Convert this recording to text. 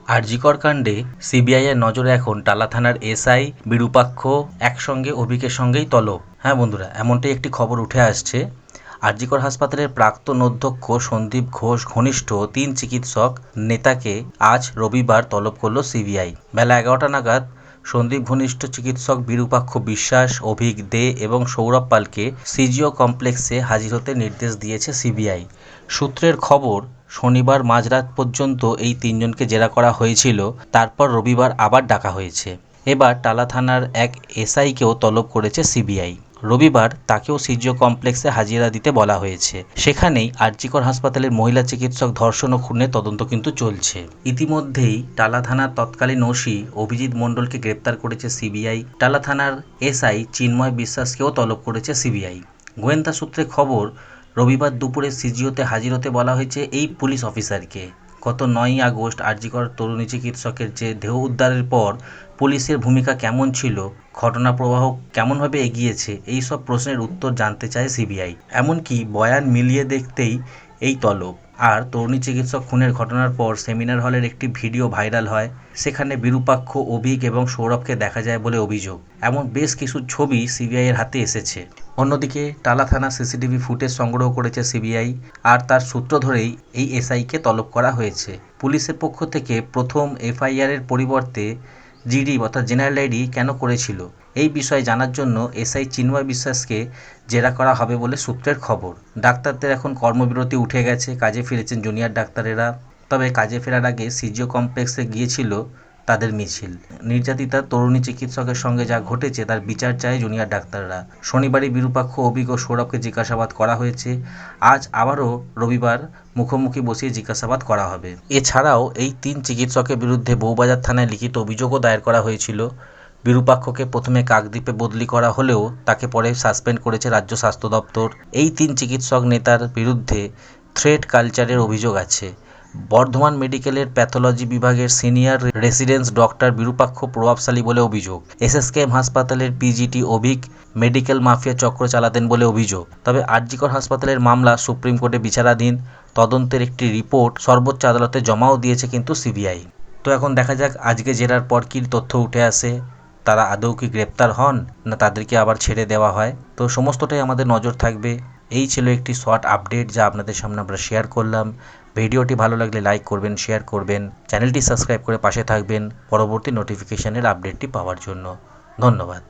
আরজিকর কাণ্ডে সিবিআইয়ের নজরে এখন টালা থানার এসআই বিরূপাক্ষ একসঙ্গে অভিকের সঙ্গেই তলব। হ্যাঁ বন্ধুরা, এমনটাই একটি খবর উঠে আসছে। আরজিকর হাসপাতালের প্রাক্তন অধ্যক্ষ সন্দীপ ঘোষ ঘনিষ্ঠ ৩ চিকিৎসক নেতাকে আজ রবিবার তলব করল সিবিআই। বেলা ১১টা নাগাদ সন্দীপ ঘনিষ্ঠ চিকিৎসক বিরূপাক্ষ বিশ্বাস, অভিক দে এবং সৌরভ পালকে সিজিও কমপ্লেক্সে হাজির হতে নির্দেশ দিয়েছে সিবিআই। সূত্রের খবর, শনিবার মাঝরাত পর্যন্ত এই তিনজনকে জেরা করা হয়েছিল, তারপর রবিবার আবার ডাকা হয়েছে। এবার টালা থানার এক এসআইকেও তলব করেছে সিবিআই। রবিবার তাকেও সিজিও কমপ্লেক্সে হাজিরা দিতে বলা হয়েছে। সেখানেই আরজিকর হাসপাতালের মহিলা চিকিৎসক ধর্ষণ ও খুনের তদন্ত কিন্তু চলছে। ইতিমধ্যেই টালা থানার তৎকালীন ওসি অভিজিৎ মণ্ডলকে গ্রেপ্তার করেছে সিবিআই। টালা থানার এসআই চিন্ময় বিশ্বাসকেও তলব করেছে সিবিআই। গোয়েন্দা সূত্রে খবর, রবিবার দুপুরে সিজিওতে হাজির হতে বলা হয়েছে এই পুলিশ অফিসারকে। গত ৯ই আগস্ট আরজিকর তরুণী চিকিৎসকের যে দেহ উদ্ধারের পর পুলিশের ভূমিকা কেমন ছিল, ঘটনা প্রবাহ কেমনভাবে এগিয়েছে, এই সব প্রশ্নের উত্তর জানতে চায় সিবিআই। এমনকি বয়ান মিলিয়ে দেখতেই এই তলব। আর তরুণী চিকিৎসক খুনের ঘটনার পর সেমিনার হলের একটি ভিডিও ভাইরাল হয়। সেখানে বিরূপাক্ষ, অভিক এবং সৌরভকে দেখা যায় বলে অভিযোগ। এমন বেশ কিছু ছবি সিবিআইয়ের হাতে এসেছে। অন্যদিকে টালা থানা সিসিটিভি ফুটেজ সংগ্রহ করেছে সিবিআই, আর তার সূত্র ধরেই এই এসআইকে তলব করা হয়েছে। পুলিশের পক্ষ থেকে প্রথম এফআইআরের পরিবর্তে জিডি অর্থাৎ জেনারেল ডায়েরি কেন করেছিল, এই বিষয়ে জানার জন্য এসআই চিন্ময় বিশ্বাসকে জেরা করা হবে বলে সূত্রের খবর। ডাক্তারদের এখন কর্মবিরতি উঠে গেছে, কাজে ফিরেছেন জুনিয়র ডাক্তারেরা। তবে কাজে ফেরার আগে সিজিও কমপ্লেক্সে গিয়েছিল তাদের মিছিল। নির্যাতিতা তরুণী চিকিৎসকের সঙ্গে যা ঘটেছে তার বিচার চায় জুনিয়র ডাক্তাররা। শনিবারই বিরূপাক্ষ, অভিক ও সৌরভকে জিজ্ঞাসাবাদ করা হয়েছে। আজ আবারও রবিবার মুখোমুখি বসিয়ে জিজ্ঞাসাবাদ করা হবে। এছাড়াও এই ৩ চিকিৎসকের বিরুদ্ধে বউবাজার থানায় লিখিত অভিযোগও দায়ের করা হয়েছিল। বিরূপাক্ষকে প্রথমে কাকদ্বীপে বদলি করা হলেও তাকে পরে সাসপেন্ড করেছে রাজ্য স্বাস্থ্য দপ্তর। এই ৩ চিকিৎসক নেতার বিরুদ্ধে থ্রেট কালচারের অভিযোগ আছে। বর্ধমান মেডিকেলের প্যাথোলজি বিভাগের সিনিয়র রেসিডেন্স ডক্টর বিরূপাক্ষ প্রভাবশালী বলে অভিযোগ। এসএসকেএম হাসপাতালের পিজিটি অভিক মেডিকেল মাফিয়া চক্র চালাতেন বলে অভিযোগ। তবে আরজিকর হাসপাতালের মামলা সুপ্রিম কোর্টে বিচারাধীন। তদন্তের একটি রিপোর্ট সর্বোচ্চ আদালতে জমাও দিয়েছে কিন্তু সিবিআই। তো এখন দেখা যাক আজকে জেরার পর কী তথ্য উঠে আসে। তারা আদৌ কি গ্রেপ্তার হন, না তাদেরকে আবার ছেড়ে দেওয়া হয়। তো সমস্তটাই আমাদের নজর থাকবে। এই ছিল একটি শর্ট আপডেট যা আপনাদের সামনে আমরা শেয়ার করলাম। ভিডিওটি ভালো লাগলে লাইক করবেন, শেয়ার করবেন, চ্যানেলটি সাবস্ক্রাইব করে পাশে থাকবেন পরবর্তী নোটিফিকেশনের আপডেটটি পাওয়ার জন্য। ধন্যবাদ।